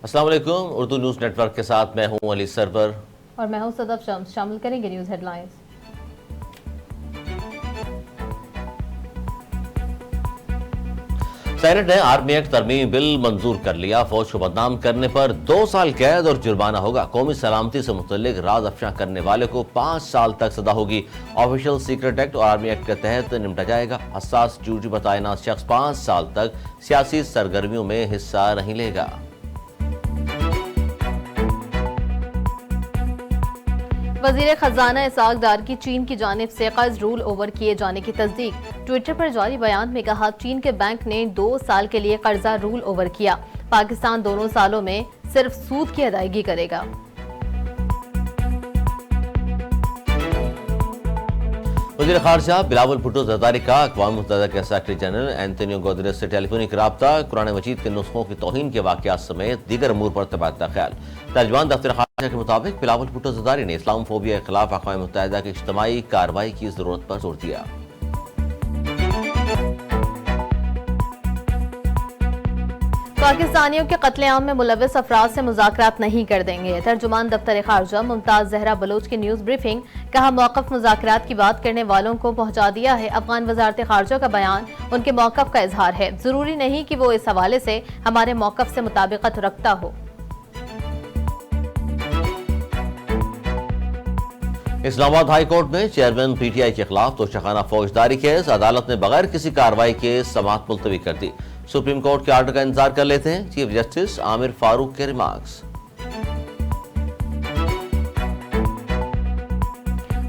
السلام علیکم، Urdu news net work کے ساتھ میں ہوں علی سرور اور میں ہوں صدف شمس۔ شامل کریں گے نیوز ہیڈ لائنز۔ سینیٹ نے آرمی ایکٹ ترمیمی بل منظور کر لیا۔ فوج کو بدنام کرنے پر 2 سال قید اور جرمانہ ہوگا۔ قومی سلامتی سے متعلق راز افشاں کرنے والے کو 5 سال تک سزا ہوگی۔ آفیشل سیکرٹ ایکٹ اور آرمی ایکٹ کے تحت نمٹا جائے گا۔ حساس ڈیوٹی پر تعینات شخص 5 سال تک سیاسی سرگرمیوں میں حصہ نہیں لے گا۔ وزیر خزانہ اسحاق ڈار کی چین کی جانب سے قرض رول اوور کیے جانے کی تصدیق۔ ٹویٹر پر جاری بیان میں کہا، چین کے بینک نے 2 سال کے لیے قرضہ رول اوور کیا۔ پاکستان دونوں سالوں میں صرف سود کی ادائیگی کرے گا۔ وزیر خارجہ بلاول بھٹو زرداری کا اقوام متحدہ کے سیکرٹری جنرل اینٹونیو گوتریس سے ٹیلی فونک رابطہ۔ قرآن مجید کے نسخوں کی توہین کے واقعات سمیت دیگر امور پر تبادلہ خیال۔ ترجمان دفتر خارجہ کے مطابق بلاول بھٹو زرداری نے اسلام فوبیا کے خلاف اقوام متحدہ کی اجتماعی کارروائی کی ضرورت پر زور دیا۔ پاکستانیوں کے قتل عام میں ملوث افراد سے مذاکرات نہیں کر دیں گے۔ ترجمان دفتر خارجہ ممتاز زہرا بلوچ کی نیوز بریفنگ۔ کہا، موقف مذاکرات کی بات کرنے والوں کو پہنچا دیا ہے۔ افغان وزارت خارجہ کا بیان ان کے موقف کا اظہار ہے۔ ضروری نہیں کہ وہ اس حوالے سے ہمارے موقف سے مطابقت رکھتا ہو۔ اسلام آباد ہائی کورٹ میں چیئرمین پی ٹی آئی کے خلاف توشیخانہ فوجداری کیس۔ عدالت نے بغیر کسی کارروائی کے سماعت ملتوی کر دی۔ سپریم کورٹ کے آرڈر کا انتظار کر لیتے ہیں، چیف جسٹس عامر فاروق کے ریمارکس۔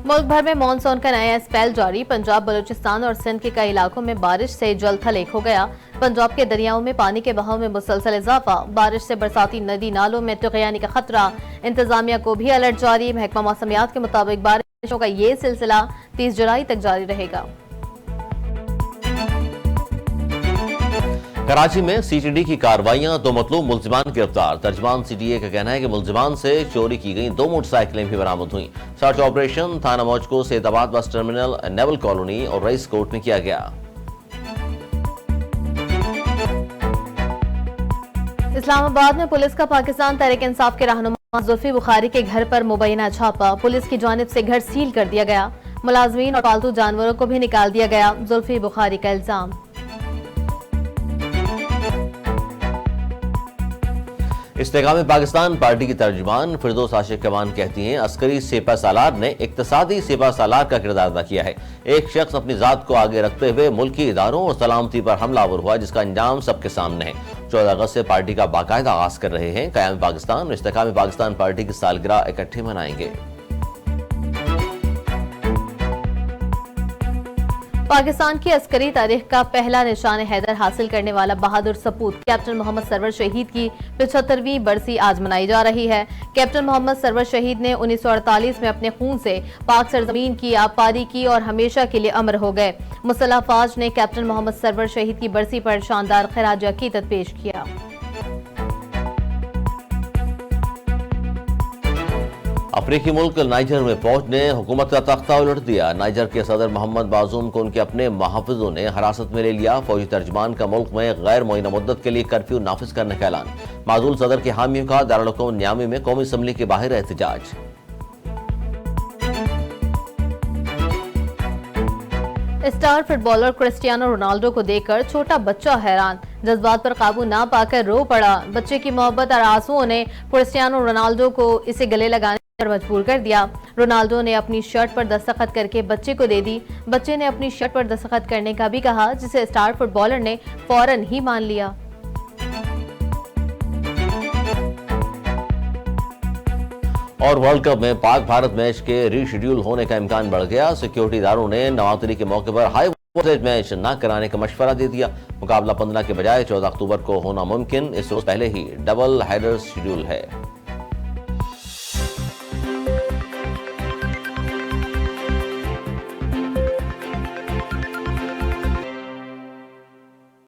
ملک بھر میں مون سون کا نیا اسپیل جاری۔ پنجاب، بلوچستان اور سندھ کے کئی علاقوں میں بارش سے جل تھل ایک ہو گیا۔ پنجاب کے دریاؤں میں پانی کے بہاؤ میں مسلسل اضافہ۔ بارش سے برساتی ندی نالوں میں طغیانی کا خطرہ۔ انتظامیہ کو بھی الرٹ جاری۔ محکمہ موسمیات کے مطابق بارشوں کا یہ سلسلہ 30 جولائی تک جاری رہے گا۔ کراچی میں سی ٹی ڈی کی کارروائیاں، 2 مطلوب ملزمان گرفتار۔ ترجمان سی ڈی اے کا کہنا ہے کہ ملزمان سے چوری کی گئی 2 موٹر سائیکلیں بھی برآمد ہوئیں۔ سرچ آپریشن تھانہ موج کو سید آباد بس ٹرمینل، نیول کالونی اور رئیس کوٹ میں کیا گیا۔ اسلام آباد میں پولیس کا پاکستان تحریک انصاف کے رہنما زلفی بخاری کے گھر پر مبینہ چھاپا۔ پولیس کی جانب سے گھر سیل کر دیا گیا۔ ملازمین اور پالتو جانوروں کو بھی نکال دیا گیا۔ زلفی بخاری کا الزام۔ استحکام پاکستان پارٹی کی ترجمان فردوس عاشق کمان کہتی ہیں، عسکری سپہ سالار نے اقتصادی سپہ سالار کا کردار ادا کیا ہے۔ ایک شخص اپنی ذات کو آگے رکھتے ہوئے ملکی اداروں اور سلامتی پر حملہ آور ہوا، جس کا انجام سب کے سامنے ہے۔ 14 اگست سے پارٹی کا باقاعدہ آغاز کر رہے ہیں۔ قیام پاکستان اور استحکام پاکستان پارٹی کی سالگرہ اکٹھے منائیں گے۔ پاکستان کی عسکری تاریخ کا پہلا نشان حیدر حاصل کرنے والا بہادر سپوت کیپٹن محمد سرور شہید کی 75ویں برسی آج منائی جا رہی ہے۔ کیپٹن محمد سرور شہید نے 1948 میں اپنے خون سے پاک سرزمین کی آبپاری کی اور ہمیشہ کے لیے امر ہو گئے۔ مسلح افواج نے کیپٹن محمد سرور شہید کی برسی پر شاندار خراج عقیدت پیش کیا۔ افریقی ملک نائجر میں فوج نے حکومت کا تختہ الٹ دیا۔ نائجر کے صدر محمد بازوم کو ان کے اپنے محافظوں نے حراست میں لے لیا۔ فوجی ترجمان کا ملک میں غیر معینہ مدت کے لیے کرفیو نافذ کرنے کا اعلان۔ معزول صدر کے حامیوں کا دارالحکومت نیامی میں قومی اسمبلی کے باہر احتجاج۔ Star footballer Cristiano Ronaldo کو دیکھ کر چھوٹا بچہ حیران۔ جذبات پر قابو نہ پا کر رو پڑا۔ بچے کی محبت اور آنسوؤں نے کرسٹیانو رونالڈو کو اسے گلے لگانے پر مجبور کر دیا۔ رونالڈو نے اپنی شرٹ پر دستخط کر کے بچے کو دے دی۔ بچے نے اپنی شرٹ پر دستخط کرنے کا بھی کہا، جسے اسٹار فٹ بالر نے فوراً ہی مان لیا۔ اور ورلڈ کپ میں پاک بھارت میچ کے ری شیڈیول ہونے کا امکان بڑھ گیا۔ سیکیورٹی اداروں نے نواتری کے موقع پر ہائی وولٹیج میچ نہ کرانے کا مشورہ دے دیا۔ مقابلہ 15 کے بجائے 14 اکتوبر کو ہونا ممکن۔ اس روز پہلے ہی ڈبل ہیڈر شیڈیول ہے۔